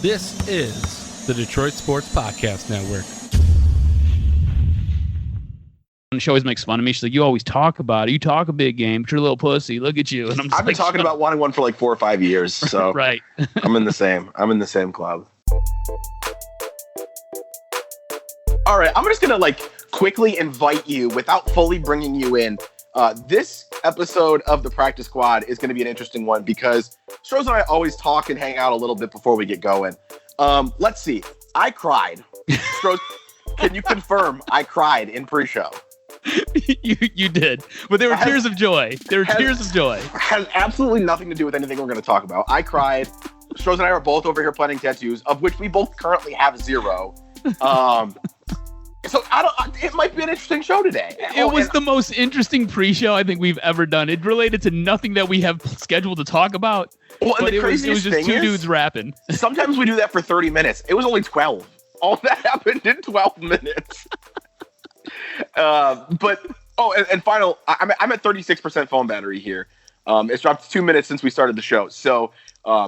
This is the Detroit Sports Podcast Network. And she always makes fun of me. She's like, you always talk about it. You talk a big game, but you're a little pussy. Look at you. And I've been talking about wanting one for like 4 or 5 years. So right. I'm in the same club. All right. I'm just going to like quickly invite you without fully bringing you in. This episode of the Practice Squad is going to be an interesting one because Stroz and I always talk and hang out a little bit before we get going. Let's see. I cried. Stroz, can you confirm I cried in pre-show? You did, but there were tears of joy. Has absolutely nothing to do with anything we're going to talk about. I cried. Stroz and I are both over here planning tattoos, of which we both currently have 0. So it might be an interesting show today. It was the most interesting pre-show I think we've ever done. It related to nothing that we have scheduled to talk about. Well, but it was just two dudes rapping. Sometimes we do that for 30 minutes. It was only 12. All that happened in 12 minutes. And final, I'm at 36% phone battery here. It's dropped 2 minutes since we started the show. So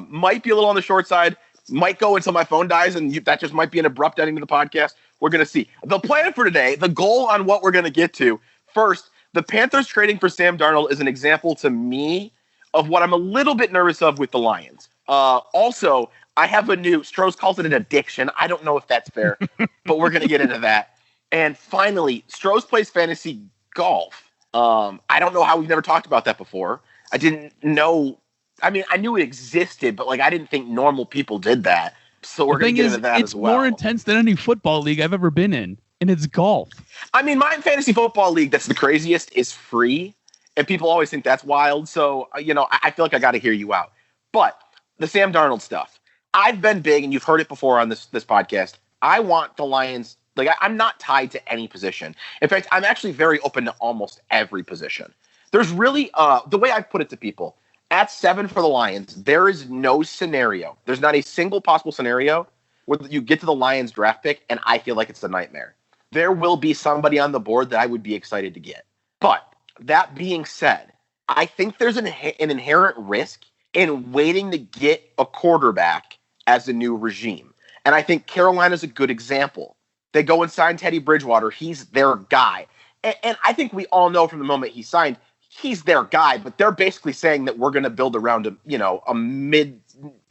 might be a little on the short side. Might go until my phone dies, and that just might be an abrupt ending to the podcast. We're going to see. The plan for today, the goal on what we're going to get to. First, the Panthers trading for Sam Darnold is an example to me of what I'm a little bit nervous of with the Lions. Also, I have a new, Stroz calls it an addiction. I don't know if that's fair, but we're going to get into that. And finally, Stroz plays fantasy golf. I don't know how we've never talked about that before. I didn't know. I mean, I knew it existed, but like I didn't think normal people did that. So we're going to get into that as well. It's more intense than any football league I've ever been in, and it's golf. I mean, my fantasy football league that's the craziest is free, and people always think that's wild. So, I feel like I got to hear you out. But the Sam Darnold stuff, I've been big, and you've heard it before on this podcast. I want the Lions. Like, I'm not tied to any position. In fact, I'm actually very open to almost every position. There's really, the way I put it to people, at 7 for the Lions, there is no scenario. There's not a single possible scenario where you get to the Lions draft pick, and I feel like it's a nightmare. There will be somebody on the board that I would be excited to get. But that being said, I think there's an inherent risk in waiting to get a quarterback as a new regime. And I think Carolina's a good example. They go and sign Teddy Bridgewater. He's their guy. And I think we all know from the moment he signed, he's their guy, but they're basically saying that we're going to build around a mid,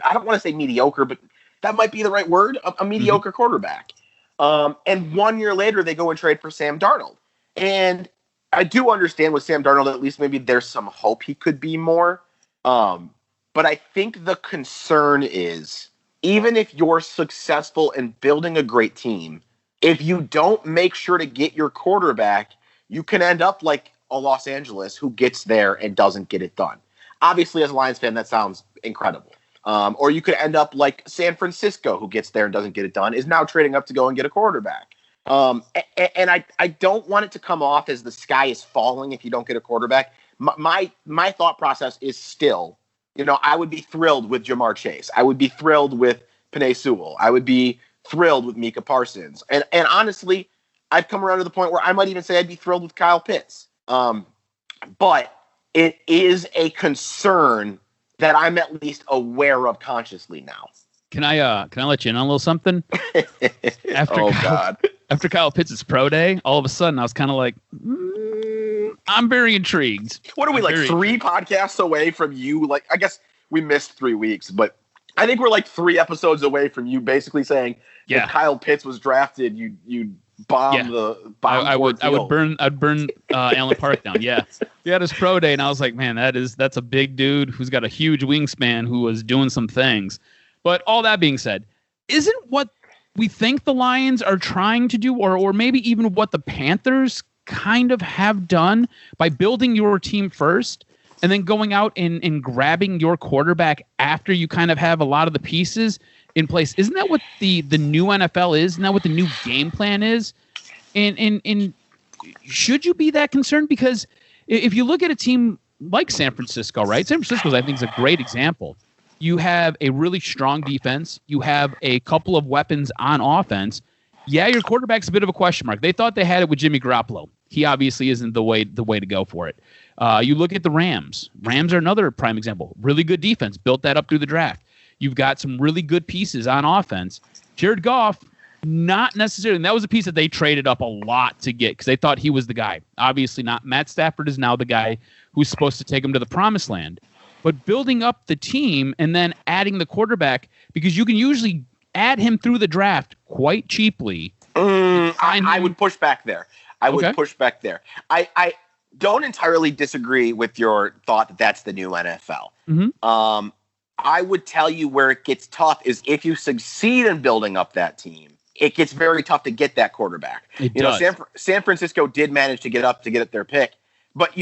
I don't want to say mediocre, but that might be the right word, a mediocre quarterback. And 1 year later, they go and trade for Sam Darnold. And I do understand with Sam Darnold, at least maybe there's some hope he could be more. But I think the concern is, even if you're successful in building a great team, if you don't make sure to get your quarterback, you can end up like a Los Angeles who gets there and doesn't get it done. Obviously, as a Lions fan, that sounds incredible. Or you could end up like San Francisco who gets there and doesn't get it done, is now trading up to go and get a quarterback. And I don't want it to come off as the sky is falling if you don't get a quarterback. My thought process is still, I would be thrilled with Jamar Chase. I would be thrilled with Penei Sewell. I would be thrilled with Micah Parsons. And honestly, I've come around to the point where I might even say I'd be thrilled with Kyle Pitts. But it is a concern that I'm at least aware of consciously now. Can I let you in on a little something? After Kyle Pitts' pro day, all of a sudden I was kind of like, I'm very intrigued. What are we, like 3 podcasts away from you? Like, I guess we missed 3 weeks, but I think we're like 3 episodes away from you basically saying if Kyle Pitts was drafted, you'd bomb the bomb. I'd burn Allen Park down. Yeah. We had his pro day and I was like, man, that's a big dude who's got a huge wingspan who was doing some things. But all that being said, isn't what we think the Lions are trying to do, or maybe even what the Panthers kind of have done by building your team first and then going out and grabbing your quarterback after you kind of have a lot of the pieces in place? Isn't that what the new NFL is? Isn't that what the new game plan is? And should you be that concerned? Because if you look at a team like San Francisco, right? San Francisco, I think, is a great example. You have a really strong defense. You have a couple of weapons on offense. Yeah, your quarterback's a bit of a question mark. They thought they had it with Jimmy Garoppolo. He obviously isn't the way to go for it. You look at the Rams. Rams are another prime example. Really good defense. Built that up through the draft. You've got some really good pieces on offense. Jared Goff, not necessarily. And that was a piece that they traded up a lot to get because they thought he was the guy. Obviously not. Matt Stafford is now the guy who's supposed to take him to the promised land. But building up the team and then adding the quarterback, because you can usually add him through the draft quite cheaply. I would push back there. I don't entirely disagree with your thought that that's the new NFL. Mm-hmm. I would tell you where it gets tough is if you succeed in building up that team, it gets very tough to get that quarterback. San Francisco did manage to get their pick. But,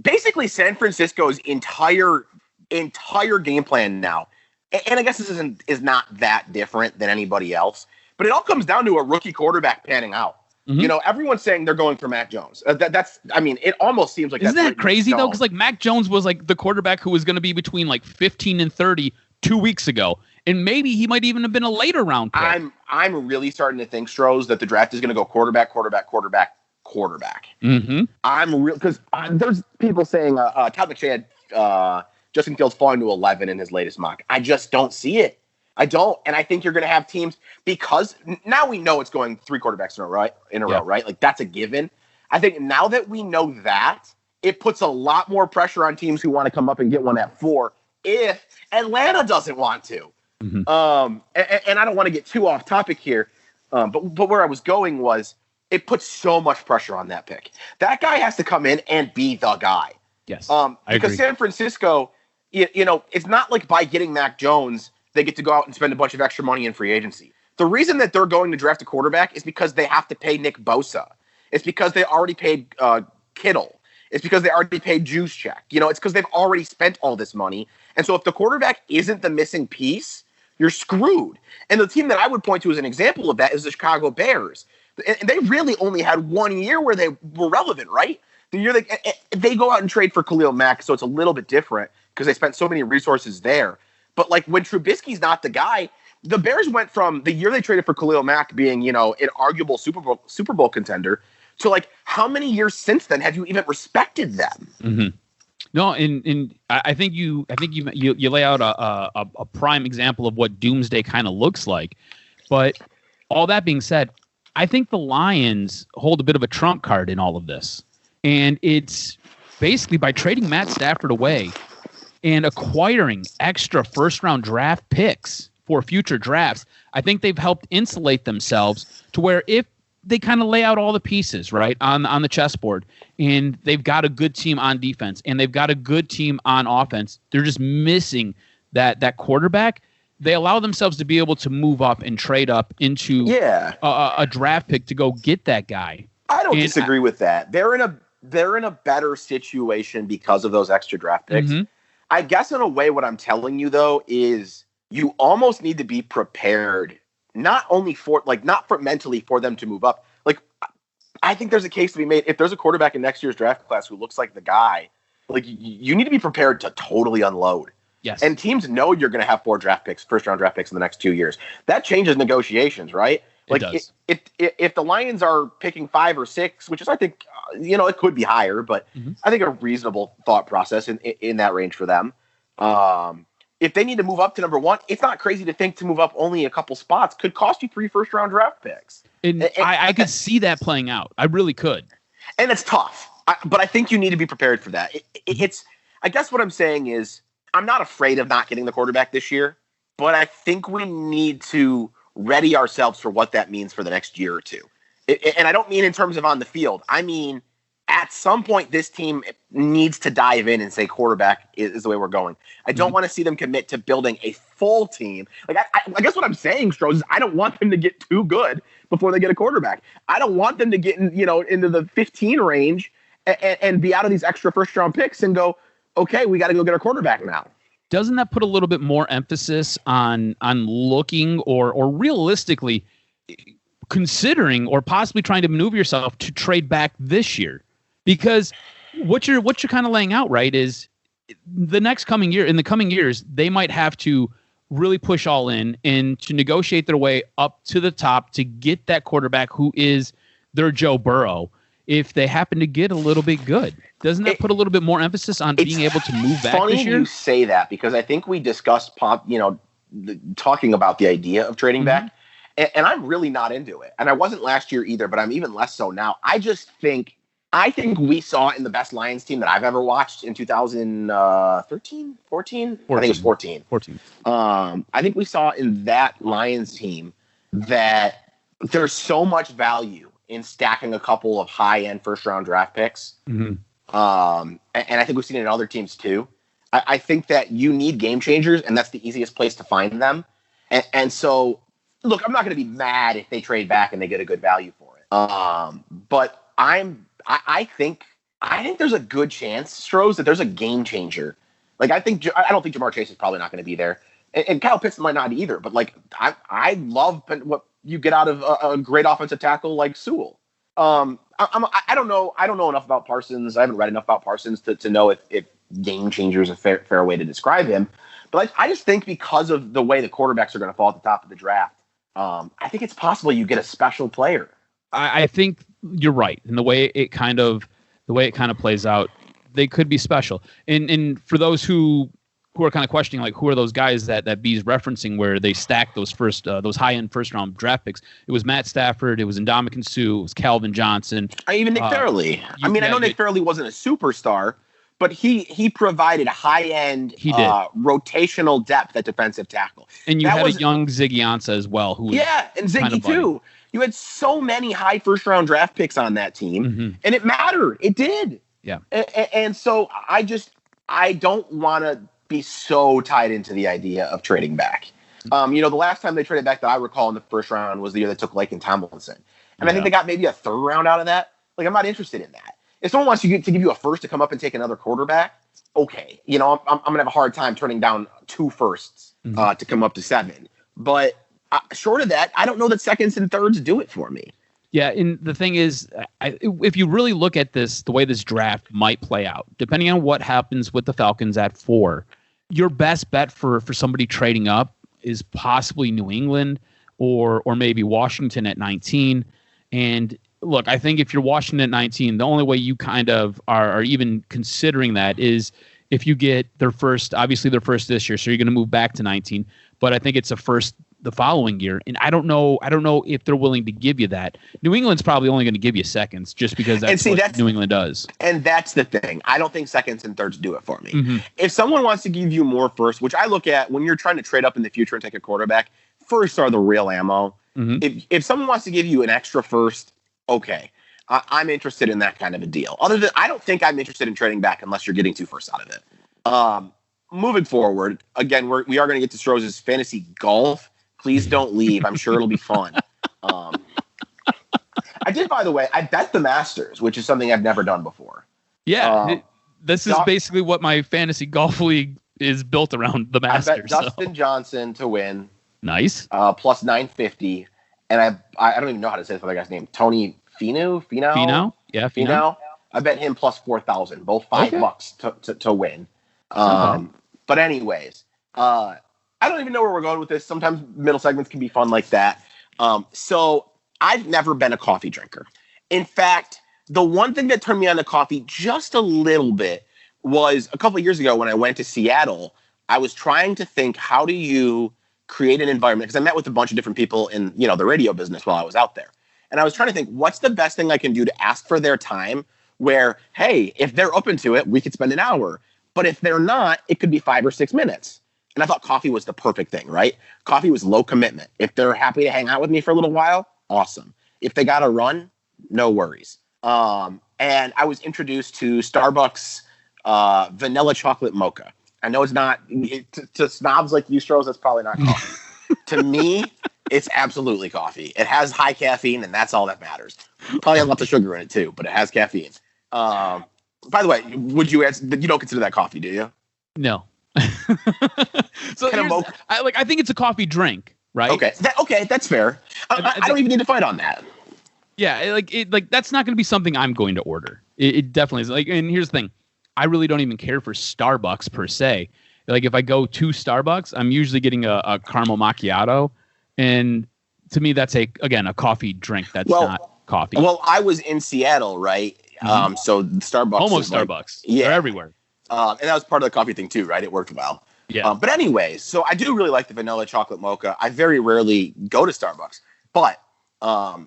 basically San Francisco's entire game plan now, and I guess this is not that different than anybody else, but it all comes down to a rookie quarterback panning out. Mm-hmm. Everyone's saying they're going for Mac Jones. It almost seems like isn't that crazy though? Because like Mac Jones was like the quarterback who was going to be between like 15 and 30 2 weeks ago, and maybe he might even have been a later round pick. I'm really starting to think, Stroz, that the draft is going to go quarterback. Mm-hmm. I'm real because there's people saying Todd McShay had Justin Fields falling to 11 in his latest mock. I just don't see it. I don't, and I think you're going to have teams because now we know it's going 3 quarterbacks in a row, right? Like that's a given. I think now that we know that, it puts a lot more pressure on teams who want to come up and get one at 4 if Atlanta doesn't want to. Mm-hmm. And I don't want to get too off topic here, but where I was going was it puts so much pressure on that pick. That guy has to come in and be the guy. Yes, because San Francisco, it's not like by getting Mac Jones they get to go out and spend a bunch of extra money in free agency. The reason that they're going to draft a quarterback is because they have to pay Nick Bosa. It's because they already paid Kittle. It's because they already paid Juszczyk. It's because they've already spent all this money. And so if the quarterback isn't the missing piece, you're screwed. And the team that I would point to as an example of that is the Chicago Bears. And they really only had 1 year where they were relevant, right? The year they go out and trade for Khalil Mack, so it's a little bit different because they spent so many resources there. But like when Trubisky's not the guy, the Bears went from the year they traded for Khalil Mack being, an arguable Super Bowl contender to like how many years since then have you even respected them? Mm-hmm. No, and I think you lay out a prime example of what doomsday kind of looks like. But all that being said, I think the Lions hold a bit of a trump card in all of this. And it's basically by trading Matt Stafford away and acquiring extra first-round draft picks for future drafts, I think they've helped insulate themselves to where if they kind of lay out all the pieces, right, on the chessboard, and they've got a good team on defense, and they've got a good team on offense, they're just missing that quarterback. They allow themselves to be able to move up and trade up into a draft pick to go get that guy. I don't disagree with that. They're in a better situation because of those extra draft picks. Mm-hmm. I guess in a way what I'm telling you, though, is you almost need to be prepared, not for mentally for them to move up. Like, I think there's a case to be made. If there's a quarterback in next year's draft class who looks like the guy, like you need to be prepared to totally unload. Yes. And teams know you're going to have 4 first-round draft picks in the next 2 years. That changes negotiations, right? Like if the Lions are picking 5 or 6, which is, I think, it could be higher, but I think a reasonable thought process in that range for them. If they need to move up to number 1, it's not crazy to think to move up only a couple spots could cost you 3 first-round draft picks. And I could see that playing out. I really could. And it's tough, but I think you need to be prepared for that. I guess what I'm saying is I'm not afraid of not getting the quarterback this year, but I think we need to ready ourselves for what that means for the next year or two. And I don't mean in terms of on the field. I mean, at some point, this team needs to dive in and say quarterback is the way we're going. I don't want to see them commit to building a full team. Like I guess what I'm saying, Stroz, is I don't want them to get too good before they get a quarterback. I don't want them to get into the 15 range and be out of these extra first-round picks and go, okay, we got to go get our quarterback now. Doesn't that put a little bit more emphasis on looking or realistically considering or possibly trying to maneuver yourself to trade back this year? Because what you're kind of laying out, right, is in the coming years, they might have to really push all in and to negotiate their way up to the top to get that quarterback who is their Joe Burrow if they happen to get a little bit good. Doesn't that put a little bit more emphasis on being able to move back this year? Funny you say that because I think we discussed talking about the idea of trading back, and I'm really not into it. And I wasn't last year either, but I'm even less so now. I think we saw in the best Lions team that I've ever watched in 2013, 14? I think it was 14. 14. I think we saw in that Lions team that there's so much value in stacking a couple of high-end first-round draft picks. And I think we've seen it in other teams too. I think that you need game changers, and that's the easiest place to find them. And so, look, I'm not going to be mad if they trade back and they get a good value for it. But I think there's a good chance, Stroz, that there's a game changer. Like, I don't think Jamar Chase is probably not going to be there, and Kyle Pitts might not either. But like, I love what you get out of a great offensive tackle like Sewell. I don't know enough about Parsons. I haven't read enough about Parsons to know if game changer is a fair way to describe him. But I just think because of the way the quarterbacks are going to fall at the top of the draft, I think it's possible you get a special player. I think you're right. And the way it kind of plays out, they could be special. And for those who are kind of questioning, like, who are those guys that B's referencing where they stacked those high-end first-round draft picks? It was Matt Stafford, it was Ndamukong Suh, it was Calvin Johnson. Even Nick Fairley. I know Nick Fairley wasn't a superstar, but he provided high-end rotational depth at defensive tackle. And you had a young Ziggy Ansah as well. Who was and Ziggy too. You had so many high first-round draft picks on that team, and it mattered. It did. Yeah. And so I don't want to be so tied into the idea of trading back. The last time they traded back that I recall in the first round was the year they took Laken Tomlinson. And I think they got maybe a third round out of that. Like, I'm not interested in that. If someone wants to give you a first to come up and take another quarterback, okay. I'm going to have a hard time turning down 2 firsts to come up to 7. But short of that, I don't know that seconds and thirds do it for me. Yeah, and the thing is, if you really look at this, the way this draft might play out, depending on what happens with the Falcons at 4, your best bet for somebody trading up is possibly New England or maybe Washington at 19. And look, I think if you're Washington at 19, the only way you kind of are even considering that is if you get their first this year, so you're going to move back to 19. But I think it's a first the following year, and I don't know if they're willing to give you that. New England's probably only going to give you seconds just because that's what New England does. And that's the thing. I don't think seconds and thirds do it for me. If someone wants to give you more first, which I look at when you're trying to trade up in the future and take a quarterback, firsts are the real ammo. If someone wants to give you an extra first, okay, I'm interested in that kind of a deal. I don't think I'm interested in trading back unless you're getting 2 firsts out of it. Moving forward, again, we are going to get to Stroz's fantasy golf. Please don't leave. I'm sure it'll be fun. I did, by the way, I bet the Masters, which is something I've never done before. Yeah, this is basically what my fantasy golf league is built around, the Masters. I bet Dustin Johnson to win. Nice. Plus 950. And I don't even know how to say this other guy's name. Tony Finau? Yeah, Finau. I bet him plus 4,000, both $5 to win. But anyways, I don't even know where we're going with this. Sometimes middle segments can be fun like that. So I've never been a coffee drinker. In fact, the one thing that turned me on to coffee just a little bit was a couple of years ago when I went to Seattle. I was trying to think, how do you create an environment? Because I met with a bunch of different people in the radio business while I was out there. And I was trying to think, what's the best thing I can do to ask for their time where, hey, if they're open to it, we could spend an hour. But if they're not, it could be 5 or 6 minutes. And I thought coffee was the perfect thing, right? Coffee was low commitment. If they're happy to hang out with me for a little while, awesome. If they got to run, no worries. And I was introduced to Starbucks vanilla chocolate mocha. I know it's not, to snobs like you, Stroz, that's probably not coffee. To me, it's absolutely coffee. It has high caffeine, and that's all that matters. Probably has lots of sugar in it, too, but it has caffeine. By the way, you don't consider that coffee, do you? No. So I think it's a coffee drink, right? Okay, that's fair. I don't even need to fight on that. Yeah, that's not going to be something I'm going to order. It definitely is. And here's the thing, I really don't even care for Starbucks per se. Like, if I go to Starbucks, I'm usually getting a caramel macchiato, and to me, that's a coffee drink. That's not coffee. Well, I was in Seattle, right? So Starbucks, almost Starbucks. Yeah, they're everywhere. And that was part of the coffee thing too, right? It worked well. Yeah. But anyways, so I do really like the vanilla chocolate mocha. I very rarely go to Starbucks, but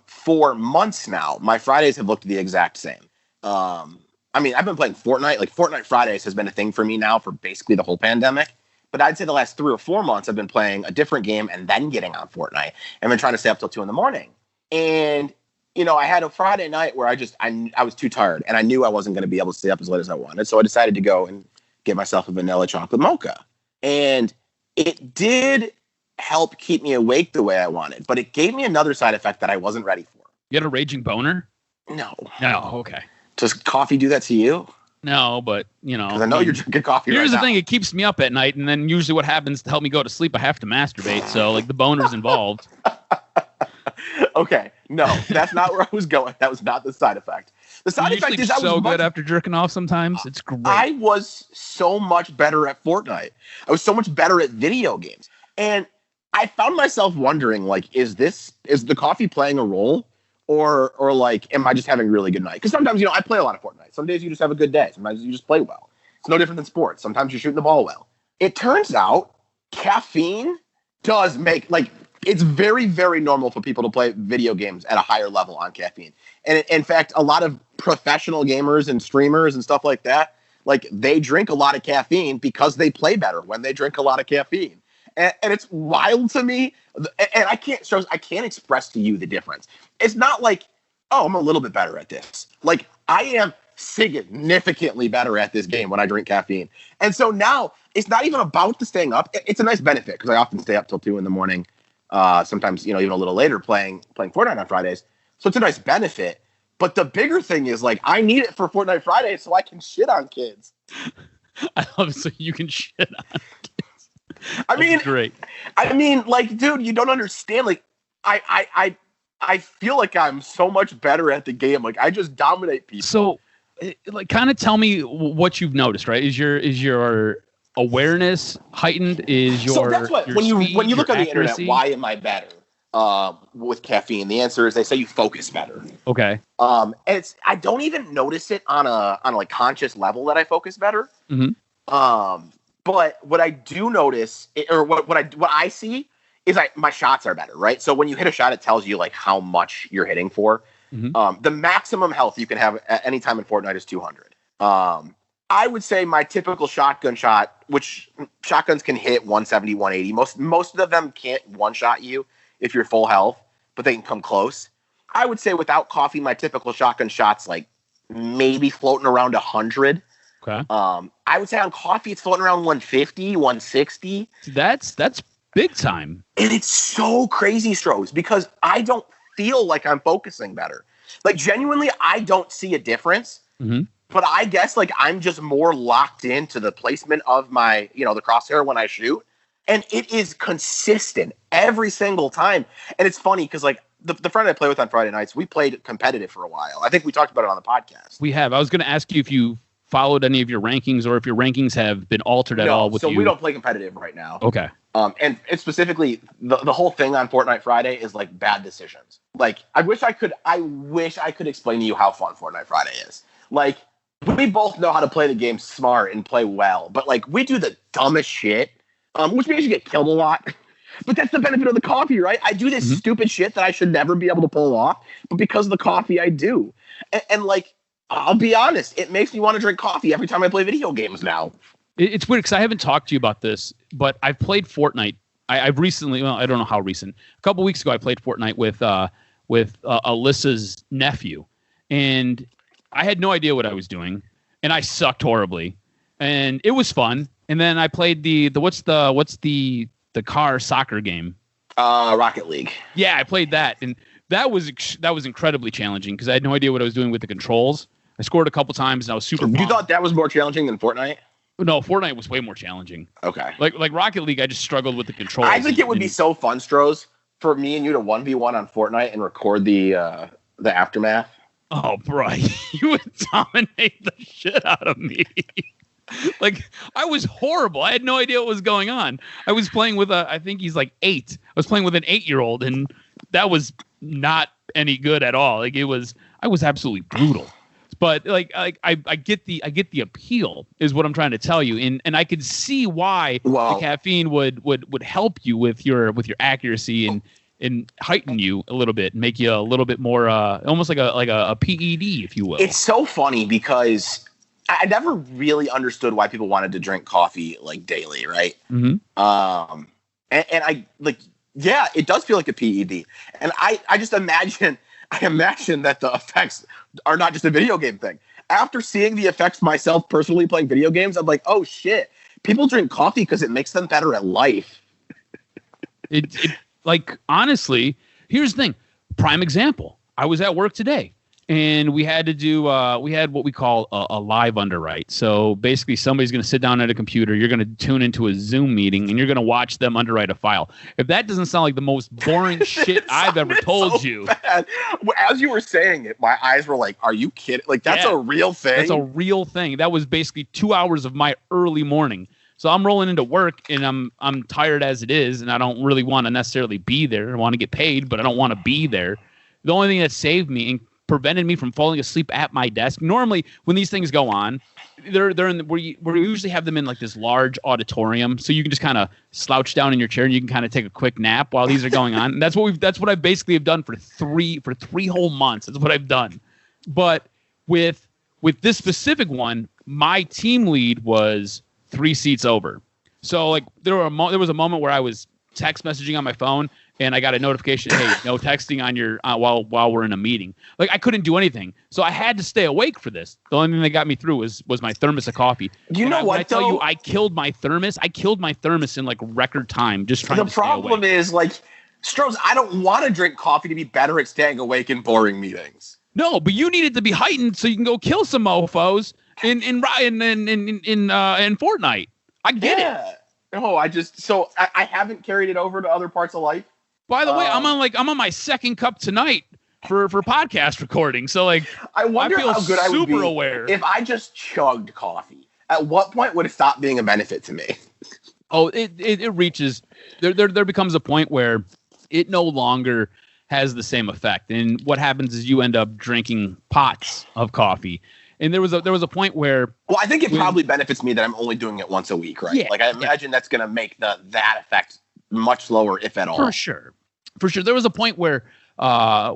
for months now, my Fridays have looked the exact same. I mean, I've been playing Fortnite. Like Fortnite Fridays has been a thing for me now for basically the whole pandemic. But I'd say the last 3 or 4 months, I've been playing a different game and then getting on Fortnite. I've been trying to stay up till 2 a.m. And, I had a Friday night where I was too tired and I knew I wasn't going to be able to stay up as late as I wanted. So I decided to go and get myself a vanilla chocolate mocha. And it did help keep me awake the way I wanted, but it gave me another side effect that I wasn't ready for. You had a raging boner? No. Okay. Does coffee do that to you? No, but, Because I know you're drinking coffee Here's right the now. thing. It keeps me up at night, and then usually what happens to help me go to sleep, I have to masturbate. So, like, the boner's involved. Okay. No, that's not where I was going. That was not the side effect. The side You effect sleep is I was so much good after jerking off sometimes. It's great. I was so much better at Fortnite. I was so much better at video games. And I found myself wondering, like, is the coffee playing a role? Or like, am I just having a really good night? Because sometimes, I play a lot of Fortnite. Some days you just have a good day. Sometimes you just play well. It's no different than sports. Sometimes you're shooting the ball well. It turns out caffeine does make, like, it's very, very normal for people to play video games at a higher level on caffeine. And in fact, a lot of professional gamers and streamers and stuff like that, like, they drink a lot of caffeine because they play better when they drink a lot of caffeine. And it's wild to me. And I can't express to you the difference. It's not like, oh, I'm a little bit better at this. Like, I am significantly better at this game when I drink caffeine. And so now it's not even about the staying up. It's a nice benefit because I often stay up till 2 a.m. Sometimes, even a little later playing Fortnite on Fridays. So it's a nice benefit. But the bigger thing is, like, I need it for Fortnite Fridays so I can shit on kids. I love it so you can shit on kids. I mean, great. I mean, like, dude, you don't understand. Like, I feel like I'm so much better at the game. Like, I just dominate people. So, like, kind of tell me what you've noticed. Right? Is your awareness heightened? Is your so that's what your when speed, you look your on the accuracy? internet, why am I better with caffeine? The answer is they say you focus better. Okay. And I don't even notice it on a like conscious level that I focus better. Mm-hmm. But what I do notice, what I see, is my shots are better, right? So when you hit a shot, it tells you like how much you're hitting for. Mm-hmm. The maximum health you can have at any time in Fortnite is 200. I would say my typical shotgun shot, which shotguns can hit 170, 180. Most of them can't one-shot you if you're full health, but they can come close. I would say without coffee, my typical shotgun shot's like maybe floating around 100. Okay. I would say on coffee, it's floating around 150, 160. That's big time. And it's so crazy, Stroz, because I don't feel like I'm focusing better. Like, genuinely, I don't see a difference. Mm-hmm. But I guess, like, I'm just more locked into the placement of my, the crosshair when I shoot. And it is consistent every single time. And it's funny because, like, the friend I play with on Friday nights, we played competitive for a while. I think we talked about it on the podcast. We have. I was going to ask you if you followed any of your rankings or if your rankings have been altered at all with you. So we don't play competitive right now. Okay. And specifically, the whole thing on Fortnite Friday is like bad decisions. Like, I wish I could explain to you how fun Fortnite Friday is. Like, we both know how to play the game smart and play well, but like we do the dumbest shit, which means you get killed a lot. But that's the benefit of the coffee, right? I do this stupid shit that I should never be able to pull off, but because of the coffee, I do. And like, I'll be honest, it makes me want to drink coffee every time I play video games now. It's weird because I haven't talked to you about this, but I've played Fortnite. I've recently, well, I don't know how recent. A couple weeks ago, I played Fortnite with Alyssa's nephew, and I had no idea what I was doing, and I sucked horribly, and it was fun. And then I played the what's the car soccer game? Rocket League. Yeah, I played that, and that was incredibly challenging because I had no idea what I was doing with the controls. I scored a couple times, and I was super pumped. You thought that was more challenging than Fortnite? No, Fortnite was way more challenging. Okay. Like Rocket League, I just struggled with the controls. I think it would be so fun, Stroz, for me and you to 1v1 on Fortnite and record the aftermath. Oh, bro, you would dominate the shit out of me. Like, I was horrible. I had no idea what was going on. I was playing with I think he's like 8. I was playing with an 8-year-old, and that was not any good at all. Like, I was absolutely brutal. But like I get the appeal is what I'm trying to tell you, and I could see why the caffeine would help you with your accuracy and heighten you a little bit, make you a little bit more almost like a PED, if you will. It's so funny because I never really understood why people wanted to drink coffee like daily, right? Mm-hmm. And I like, yeah, it does feel like a PED, and I just imagine that the effects are not just a video game thing. After seeing the effects myself personally playing video games, I'm like, oh shit, people drink coffee because it makes them better at life. It like, honestly, here's the thing. Prime example. I was at work today, and we had to do we had what we call a live underwrite. So basically, somebody's going to sit down at a computer. You're going to tune into a Zoom meeting, and you're going to watch them underwrite a file. If that doesn't sound like the most boring shit I've ever told you. Bad. As you were saying it, my eyes were like, are you kidding? Like, that's a real thing? That's a real thing. That was basically 2 hours of my early morning. So I'm rolling into work, and I'm tired as it is, and I don't really want to necessarily be there. I want to get paid, but I don't want to be there. The only thing that saved me and prevented me from falling asleep at my desk. Normally, when these things go on, they're in we usually have them in like this large auditorium, so you can just kind of slouch down in your chair and you can kind of take a quick nap while these are going on. And that's what I basically have done for three whole months. That's what I've done. But with this specific one, my team lead was 3 seats over. So like there was a moment where I was text messaging on my phone and I got a notification, hey, no texting on your while we're in a meeting. Like I couldn't do anything. So I had to stay awake for this. The only thing that got me through was my thermos of coffee. You know what? When I tell you I killed my thermos in like record time just trying to stay awake. The problem is like, Stroz, I don't want to drink coffee to be better at staying awake in boring meetings. No, but you need it to be heightened so you can go kill some mofos in Fortnite. I get it. No, I haven't carried it over to other parts of life. By the way, I'm on my second cup tonight for podcast recording. So like, I wonder how good I would be aware. If I just chugged coffee. At what point would it stop being a benefit to me? Oh, it reaches there becomes a point where it no longer has the same effect. And what happens is you end up drinking pots of coffee. And there was a point where, well, I think it probably benefits me that I'm only doing it once a week, right? Yeah, like I imagine that's going to make that effect much lower, if at all. For sure. There was a point where I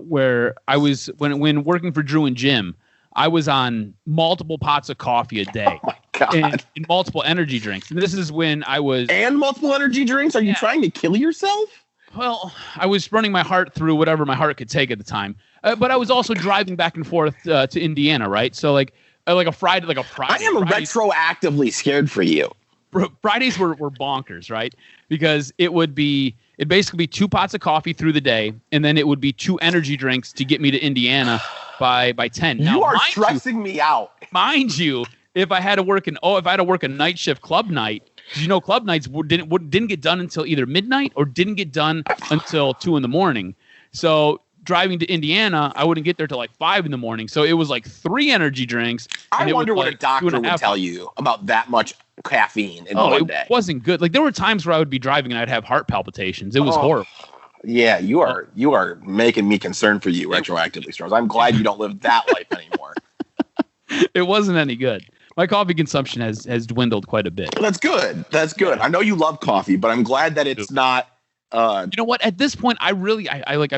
was when working for Drew and Jim, I was on multiple pots of coffee a day. Oh my God. And multiple energy drinks. And this is when I was and multiple energy drinks. Are you trying to kill yourself? Well, I was running my heart through whatever my heart could take at the time. But I was also driving back and forth to Indiana, right? So like a Friday. I am retroactively scared for you. Fridays were bonkers, right? Because it'd basically be 2 pots of coffee through the day, and then it would be 2 energy drinks to get me to Indiana by 10. Now, you are stressing me out. Mind you, if I had to work a night shift club night, because you know club nights didn't get done until either midnight or didn't get done until 2 a.m. So driving to Indiana, I wouldn't get there till like 5 a.m. So it was like 3 energy drinks. I wonder what a doctor would tell you about that much caffeine in one day. It wasn't good. Like there were times where I would be driving and I'd have heart palpitations. It was horrible. Yeah, you are making me concerned for you retroactively, Stroz. I'm glad you don't live that life anymore. It wasn't any good. My coffee consumption has dwindled quite a bit. That's good. I know you love coffee, but I'm glad that it's not. You know what? At this point, I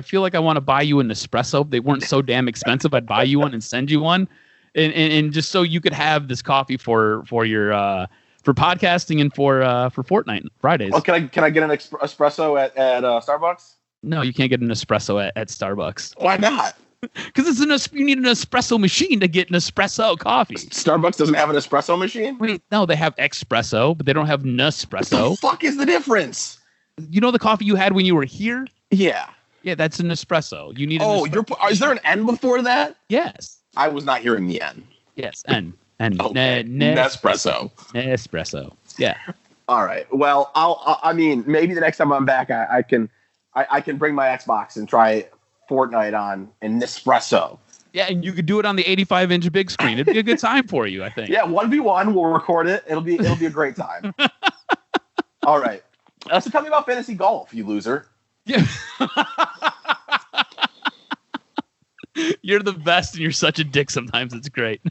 feel like I want to buy you an espresso. They weren't so damn expensive. I'd buy you one and send you one, and just so you could have this coffee for your for podcasting and for Fortnite Fridays. Well, can I get an espresso at Starbucks? No, you can't get an espresso at Starbucks. Why not? Because you need an espresso machine to get an espresso coffee. Starbucks doesn't have an espresso machine? Wait, no, they have espresso, but they don't have Nespresso. What the fuck is the difference? You know the coffee you had when you were here? Yeah. Yeah, that's an espresso. You need. Is there an N before that? Yes. I was not hearing the N. Yes, N. Okay. Nespresso. Nespresso. Yeah. All right. Well, I mean, maybe the next time I'm back, I can bring my Xbox and try Fortnite on in Nespresso. Yeah, and you could do it on the 85-inch big screen. It'd be a good time for you, I think. Yeah, 1v1. We'll record it. It'll be a great time. All right. So tell me about fantasy golf, you loser. Yeah. You're the best, and you're such a dick sometimes. It's great.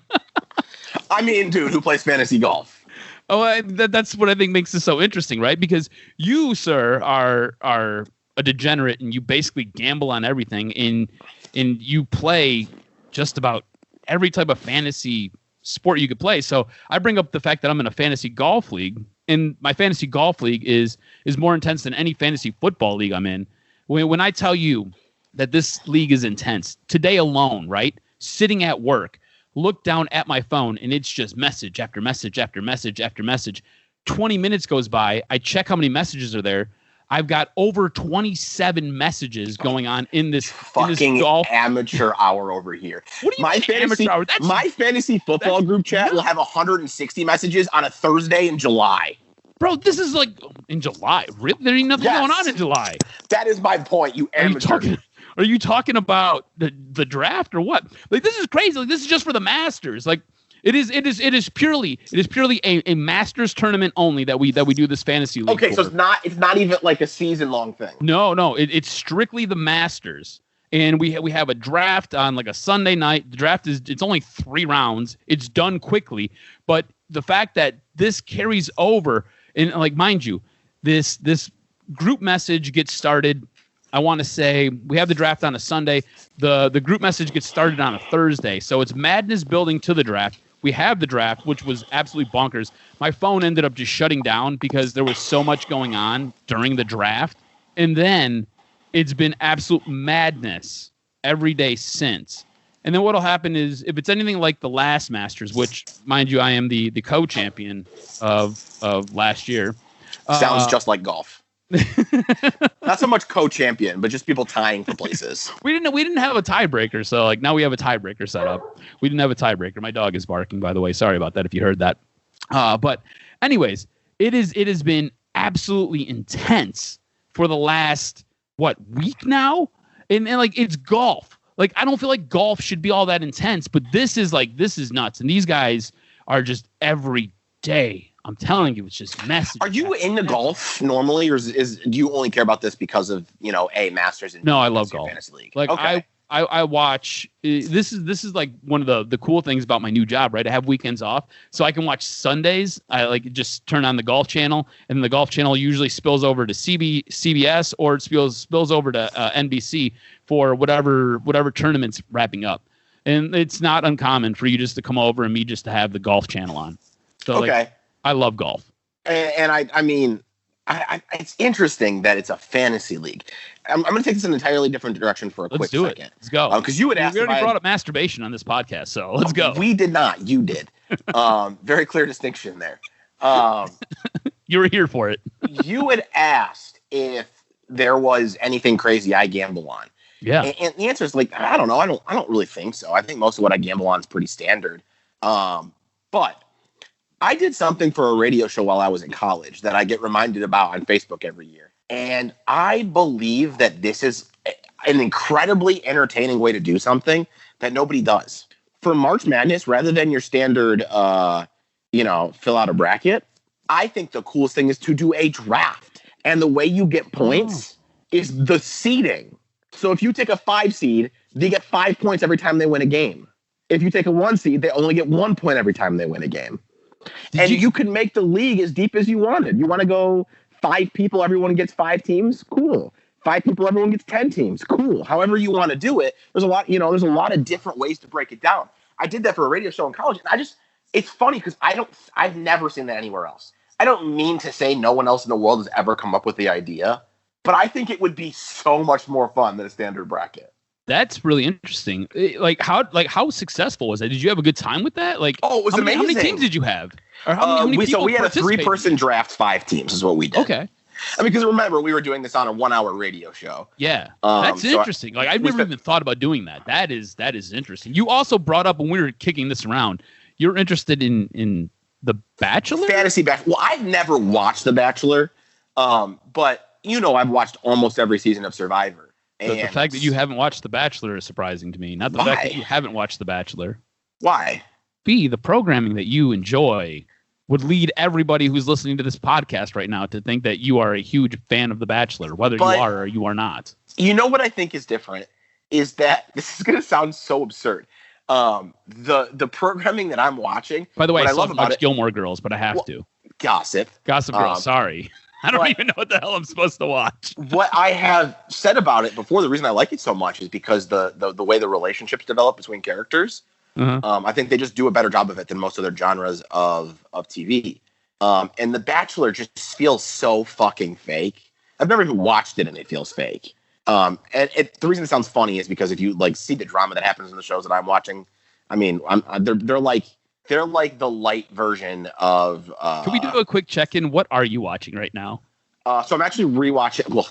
I mean, dude, who plays fantasy golf? Oh, that's what I think makes this so interesting, right? Because you, sir, are a degenerate, and you basically gamble on everything, and you play just about every type of fantasy sport you could play. So I bring up the fact that I'm in a fantasy golf league, and my fantasy golf league is more intense than any fantasy football league I'm in. When I tell you that this league is intense, today alone, right? Sitting at work, look down at my phone, and it's just message after message after message after message. 20 minutes goes by. I check how many messages are there. I've got over 27 messages going on in this fucking golf amateur hour over here. What do you mean amateur hour? My fantasy football group chat will have 160 messages on a Thursday in July. Bro, this is like in July. There ain't nothing going on in July. That is my point, you amateur. Are you talking about the draft or what? Like, this is crazy. Like, this is just for the Masters. Like, it is purely a Masters tournament only that we do this fantasy league. Okay, for. So it's not even like a season long thing. No, it's strictly the Masters, and we have a draft on like a Sunday night. The draft it's only 3 rounds. It's done quickly, but the fact that this carries over, and like, mind you, this group message gets started. I want to say we have the draft on a Sunday. The group message gets started on a Thursday. So it's madness building to the draft. We have the draft, which was absolutely bonkers. My phone ended up just shutting down because there was so much going on during the draft. And then it's been absolute madness every day since. And then what'll happen is, if it's anything like the last Masters, which, mind you, I am the co-champion of last year. Sounds just like golf. Not so much co-champion, but just people tying for places. We didn't have a tiebreaker, so like now we have a tiebreaker set up. We didn't have a tiebreaker. My dog is barking, by the way. Sorry about that if you heard that. But anyways, it has been absolutely intense for the last week now, and like, it's golf. Like, I don't feel like golf should be all that intense, but this is nuts, and these guys are just every day. I'm telling you, it's just messy. Are you into golf normally, or do you only care about this because of Masters? And no, I love golf. Fantasy League. Like, okay. I watch. This is like one of the cool things about my new job, right? I have weekends off, so I can watch Sundays. I like just turn on the golf channel, and the golf channel usually spills over to CBS, or it spills over to NBC for whatever tournament's wrapping up. And it's not uncommon for you just to come over and me just to have the golf channel on. So okay. Like, I love golf. And I mean, it's interesting that it's a fantasy league. I'm going to take this in an entirely different direction for a quick second. Let's go. Because you would ask. We already brought up masturbation on this podcast, so let's go. We did not. You did. Very clear distinction there. You were here for it. You had asked if there was anything crazy I gamble on. Yeah. And the answer is like, I don't know. I don't really think so. I think most of what I gamble on is pretty standard. But I did something for a radio show while I was in college that I get reminded about on Facebook every year. And I believe that this is an incredibly entertaining way to do something that nobody does. For March Madness, rather than your standard, fill out a bracket, I think the coolest thing is to do a draft. And the way you get points is the seeding. So if you take a 5 seed, they get 5 points every time they win a game. If you take a 1 seed, they only get 1 point every time they win a game. You can make the league as deep as you wanted. You want to go 5 people, everyone gets 5 teams? Cool. 5 people, everyone gets 10 teams? Cool. However you want to do it. There's a lot of different ways to break it down. I did that for a radio show in college, and it's funny because I've never seen that anywhere else. I don't mean to say no one else in the world has ever come up with the idea, but I think it would be so much more fun than a standard bracket. That's really interesting. How successful was that? Did you have a good time with that? Like, it was amazing. How many teams did you have? Or how many people we had a 3-person draft, 5 teams is what we did. Okay. I mean, because remember, we were doing this on a 1-hour radio show. Yeah, that's interesting. I've never even thought about doing that. That is interesting. You also brought up, when we were kicking this around, you're interested in The Bachelor? Fantasy Bachelor. Well, I've never watched The Bachelor, but I've watched almost every season of Survivor. But the fact that you haven't watched The Bachelor is surprising to me. Not the fact that you haven't watched The Bachelor. Why? B, the programming that you enjoy would lead everybody who's listening to this podcast right now to think that you are a huge fan of The Bachelor, whether you are or you are not. You know what I think is different is that this is going to sound so absurd. The programming that I'm watching. By the way, I love about it, Gilmore Girls, but I have to. Gossip Girls. Sorry. I don't even know what the hell I'm supposed to watch. What I have said about it before, the reason I like it so much is because the way the relationships develop between characters. I think they just do a better job of it than most other genres of TV. And The Bachelor just feels so fucking fake. I've never even watched it, and it feels fake. And the reason it sounds funny is because if you like see the drama that happens in the shows that I'm watching, I mean, they're like the light version of. Can we do a quick check-in? What are you watching right now? So I'm actually rewatching. Well,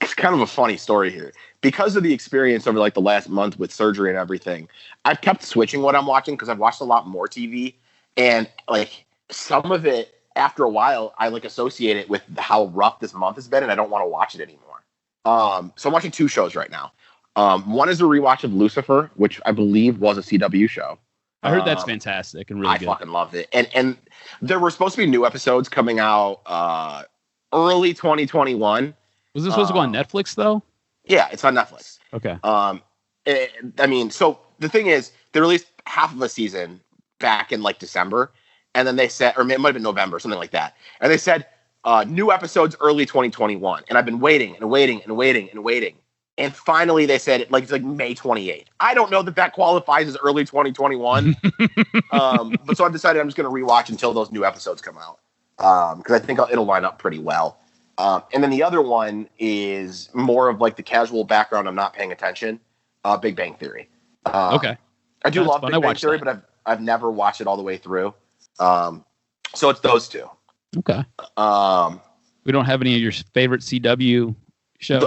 it's kind of a funny story here because of the experience over like the last month with surgery and everything. I've kept switching what I'm watching because I've watched a lot more TV, and like some of it after a while, I like associate it with how rough this month has been, and I don't want to watch it anymore. So I'm watching 2 shows right now. One is a rewatch of Lucifer, which I believe was a CW show. I heard that's fantastic and really good. I fucking loved it. And there were supposed to be new episodes coming out early 2021. Was this supposed to go on Netflix though? Yeah, it's on Netflix. Okay. I mean, so the thing is, they released half of a season back in like December, and then they said, or it might have been November, something like that. And they said new episodes early 2021. And I've been waiting and waiting and waiting and waiting. And finally, they said it's like May 28th. I don't know that qualifies as early 2021. But so I've decided I'm just going to rewatch until those new episodes come out. Because I think it'll line up pretty well. And then the other one is more of like the casual background. I'm not paying attention. Big Bang Theory. Okay. I do love Big Bang Theory, but I've never watched it all the way through. So it's those 2. Okay. We don't have any of your favorite CW shows.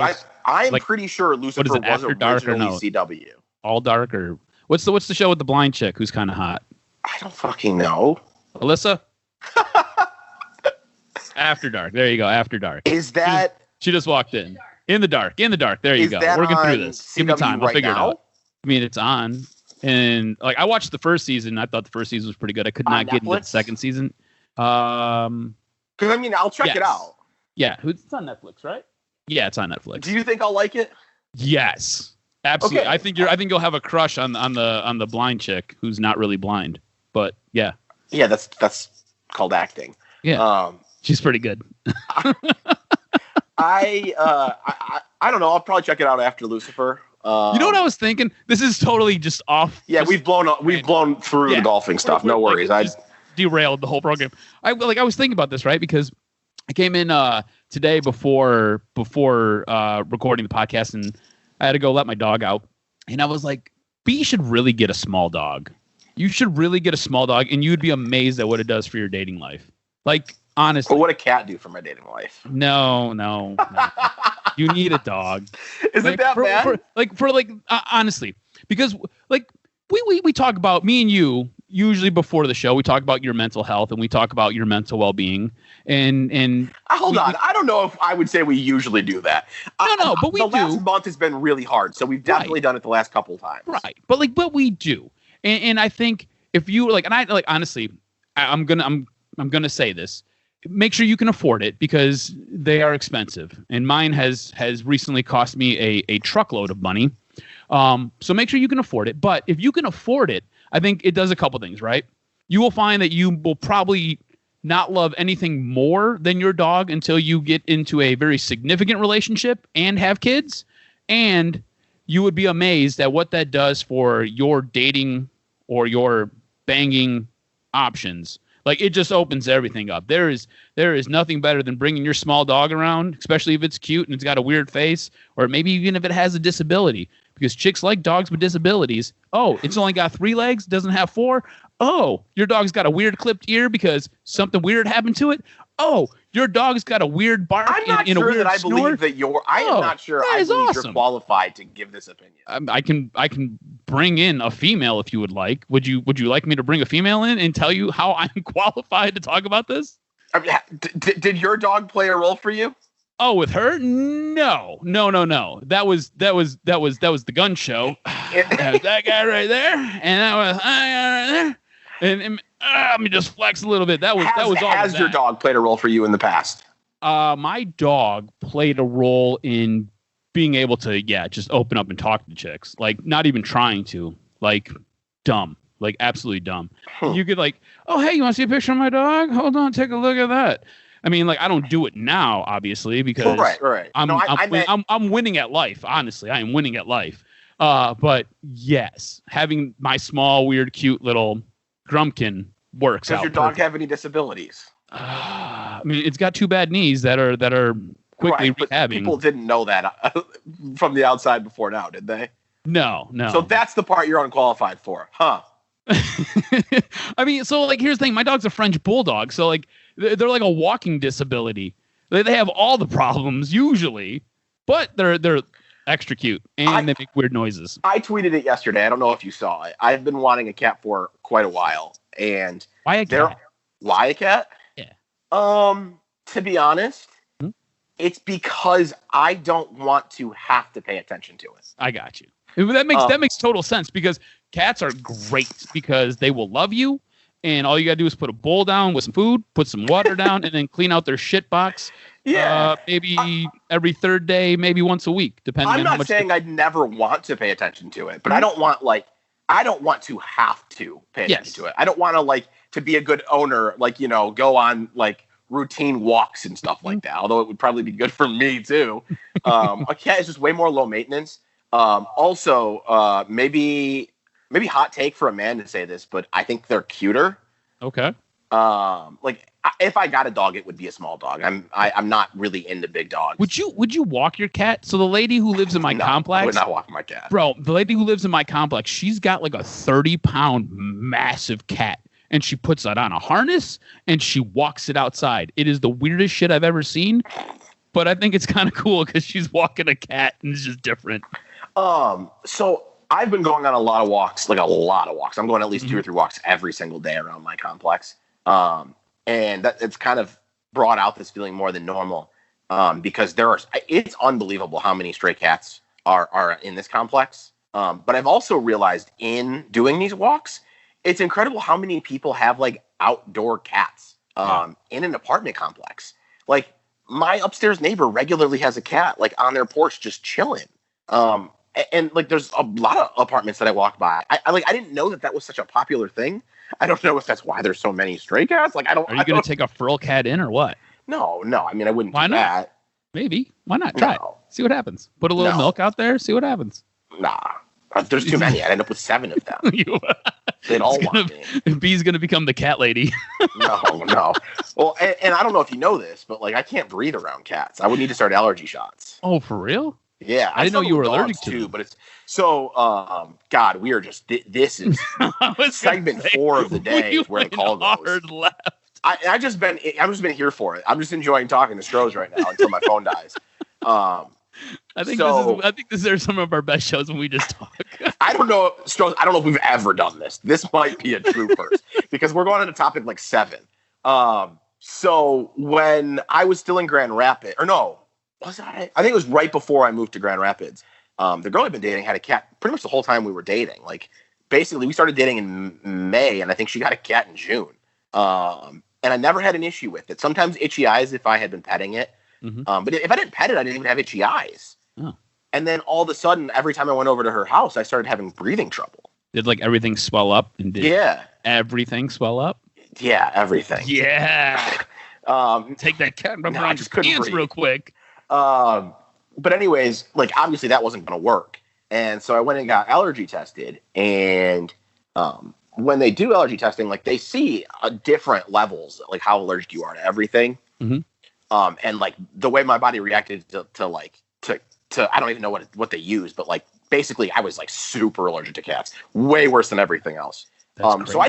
I'm like, pretty sure Lucifer was After Dark or no? CW. All Dark or what's the show with the blind chick who's kind of hot? I don't fucking know. Alyssa? After Dark. There you go. After Dark. Is that? She just walked in. In the dark. There you go. Working through this. Give me time. I'll figure it out. I mean, it's on. And like I watched the first season. I thought the first season was pretty good. I could not get into the second season. Because I mean, I'll check it out. Yeah, it's on Netflix, right? Yeah, it's on Netflix. Do you think I'll like it? Yes, absolutely. Okay. I think you'll have a crush on the blind chick who's not really blind, but yeah. Yeah, that's called acting. Yeah, she's pretty good. I don't know. I'll probably check it out after Lucifer. You know what I was thinking? This is totally just off. Yeah, we've blown through the golfing stuff. No worries. I just derailed the whole program. I was thinking about this, right? Because I came in today before recording the podcast, and I had to go let my dog out. And I was like, B should really get a small dog. You should really get a small dog, and you'd be amazed at what it does for your dating life. Like, honestly. But what a cat do for my dating life? No. You need a dog. Is it that bad? Honestly, because like we talk about, me and you usually before the show, we talk about your mental health and we talk about your mental well-being and hold on. I don't know if I would say we usually do that. No, but we do. The last month has been really hard, so we've definitely done it the last couple of times. Right. But we do. And I think if you like, and I like, honestly, I'm gonna say this. Make sure you can afford it because they are expensive. And mine has recently cost me a truckload of money. So make sure you can afford it. But if you can afford it, I think it does a couple things, right? You will find that you will probably not love anything more than your dog until you get into a very significant relationship and have kids. And you would be amazed at what that does for your dating or your banging options. Like, it just opens everything up. There is nothing better than bringing your small dog around, especially if it's cute and it's got a weird face, or maybe even if it has a disability. Because chicks like dogs with disabilities. Oh, it's only got 3 legs, doesn't have 4. Oh, your dog's got a weird clipped ear because something weird happened to it. Oh, your dog's got a weird bark in a weird snore. I am not sure I believe you're qualified to give this opinion. I can bring in a female if you would like. Would you like me to bring a female in and tell you how I'm qualified to talk about this? I mean, did your dog play a role for you? Oh, with her? No. That was the gun show. That guy right there, and that was right there. And let me just flex a little bit. That was all. Has your dog played a role for you in the past? My dog played a role in being able to, just open up and talk to chicks, like not even trying to, like dumb, like absolutely dumb. You could like, oh, hey, you want to see a picture of my dog? Hold on, take a look at that. I mean, like, I don't do it now, obviously, because right. I'm winning at life. Honestly, I am winning at life. But yes, having my small, weird, cute little Grumpkin works out. Does your dog have any disabilities? I mean, it's got 2 bad knees that are quickly rehabbing. But people didn't know that from the outside before now, did they? No. So that's the part you're unqualified for, huh? I mean, so like, here's the thing. My dog's a French bulldog, so like they're like a walking disability. They have all the problems usually, but they're extra cute and they make weird noises. I tweeted it yesterday. I don't know if you saw it. I've been wanting a cat for quite a while, and why a cat? Why a cat? Yeah. To be honest, it's because I don't want to have to pay attention to it. I got you. That makes total sense, because cats are great because they will love you, and all you gotta do is put a bowl down with some food, put some water down, and then clean out their shit box. Yeah. Maybe every 3rd day, maybe once a week, depending on how much. I'm not saying I'd never want to pay attention to it, but I don't want to have to pay attention to it. I don't want to to be a good owner, go on routine walks and stuff like that. Although it would probably be good for me too. A cat is just way more low maintenance. Also, maybe hot take for a man to say this, but I think they're cuter. Okay. If I got a dog, it would be a small dog. I'm not really into big dogs. Would you walk your cat? So the lady who lives in my complex, I would not walk my cat. Bro, the lady who lives in my complex, she's got like a 30-pound massive cat, and she puts it on a harness and she walks it outside. It is the weirdest shit I've ever seen, but I think it's kind of cool because she's walking a cat and it's just different. So I've been going on a lot of walks. I'm going at least 2 or 3 walks every single day around my complex. And it's kind of brought out this feeling more than normal. Because it's unbelievable how many stray cats are in this complex. But I've also realized in doing these walks, it's incredible how many people have outdoor cats, in an apartment complex. My upstairs neighbor regularly has a cat, on their porch, just chilling. And there's a lot of apartments that I walk by. I didn't know that was such a popular thing. I don't know if that's why there's so many stray cats. Are you going to take a feral cat in or what? No. I mean, I wouldn't why do not? that. Maybe. Why not? Try it. See what happens. Put a little milk out there. See what happens. Nah. There's too many. I'd end up with 7 of them. They'd all want me. B's going to become the cat lady. No. Well, and I don't know if you know this, but I can't breathe around cats. I would need to start allergy shots. Oh, for real? Yeah, I didn't know you were allergic to them. But it's so. God, we are just. This is segment 4 of the day where the call goes. Left. I've just been here for it. I'm just enjoying talking to Stroz right now until my phone dies. I think these are some of our best shows when we just talk. I don't know, Stroz. I don't know if we've ever done this. This might be a true first because we're going on to topic 7. So when I was still in Grand Rapids, or no. Was I think it was right before I moved to Grand Rapids. The girl I'd been dating had a cat pretty much the whole time we were dating. Basically, we started dating in May, and I think she got a cat in June. And I never had an issue with it. Sometimes itchy eyes if I had been petting it. But if I didn't pet it, I didn't even have itchy eyes. Oh. And then all of a sudden, every time I went over to her house, I started having breathing trouble. Did everything swell up? And everything swell up? Yeah, everything. Yeah. Take that cat and rub around your pants real quick. But anyways, obviously that wasn't going to work. And so I went and got allergy tested. And when they do allergy testing, they see different levels, how allergic you are to everything. Mm-hmm. And the way my body reacted to I don't even know what they use, but basically I was super allergic to cats, way worse than everything else. So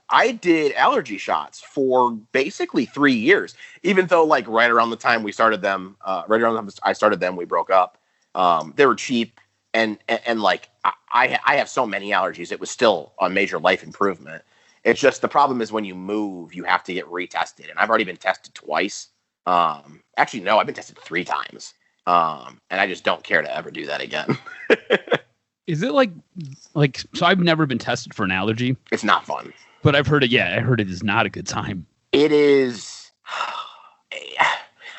I did allergy shots for basically 3 years, even though right around the time we started them, right around the time I started them, we broke up. They were cheap and I have so many allergies. It was still a major life improvement. It's just the problem is when you move, you have to get retested. And I've already been tested twice. Actually, no, I've been tested 3 times. And I just don't care to ever do that again. Is it so I've never been tested for an allergy. It's not fun. But I've heard it. Yeah, I heard it is not a good time. It is.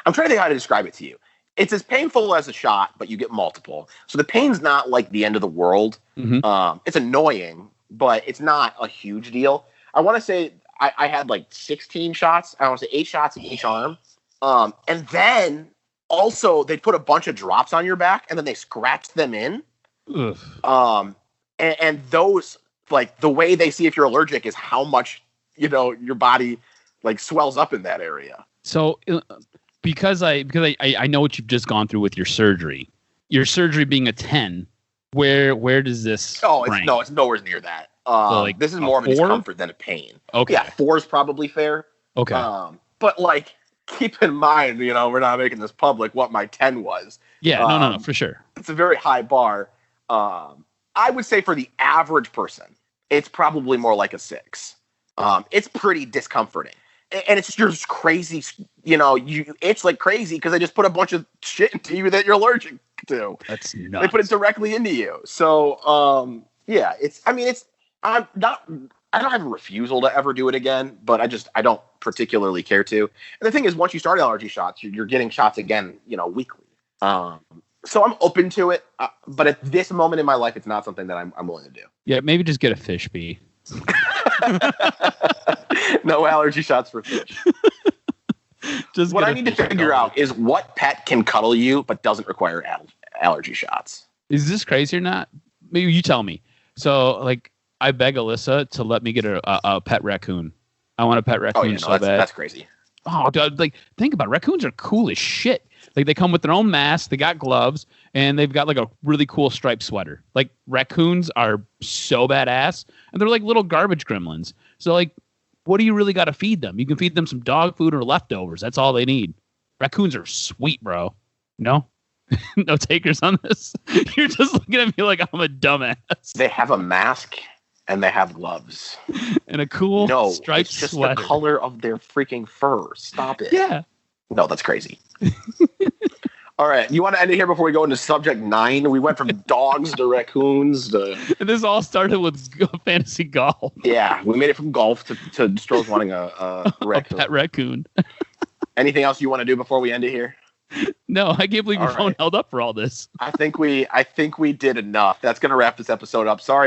I'm trying to think how to describe it to you. it's as painful as a shot, but you get multiple. So the pain's not like the end of the world. Mm-hmm. It's annoying, but it's not a huge deal. I want to say I had like 16 shots. I want to say 8 shots in each arm. And then also they put a bunch of drops on your back and then they scratched them in. Ugh. And those, like, the way they see if you're allergic is how much, your body like swells up in that area. So because I know what you've just gone through with your surgery being a 10, where does this rank? It's nowhere near that. This is more of a 4? discomfort than a pain. Okay. Yeah, 4 is probably fair. Okay. But like, keep in mind, we're not making this public what my 10 was. Yeah, no, for sure. It's a very high bar. I would say for the average person, it's probably more like a 6. It's pretty discomforting. And it's just crazy, you itch like crazy because they just put a bunch of shit into you that you're allergic to. That's nuts. They put it directly into you. So, I don't have a refusal to ever do it again, but I don't particularly care to. And the thing is, once you start allergy shots, you're getting shots again, weekly. So I'm open to it, but at this moment in my life, it's not something that I'm willing to do. Yeah, maybe just get a fish bee. No allergy shots for fish. Just what I need to figure out is what pet can cuddle you but doesn't require allergy shots. Is this crazy or not? Maybe you tell me. So, like, I beg Alyssa to let me get a pet raccoon. I want a pet raccoon bad. That's crazy. Oh, dude, like, think about it. Raccoons are cool as shit. Like, they come with their own mask, they got gloves, and they've got like a really cool striped sweater. Like, raccoons are so badass, and they're like little garbage gremlins. So, like, what do you really got to feed them? You can feed them some dog food or leftovers. That's all they need. Raccoons are sweet, bro. No? No takers on this? You're just looking at me like I'm a dumbass. They have a mask and they have gloves. And a cool striped it's just sweater. The color of their freaking fur. Stop it. Yeah. No, that's crazy. All right. You want to end it here before we go into subject 9? We went from dogs to raccoons to... And this all started with fantasy golf. Yeah. We made it from golf to Stroz wanting a raccoon. A pet raccoon. Anything else you want to do before we end it here? No, I can't believe your phone held up for all this. I think we did enough. That's going to wrap this episode up. Sorry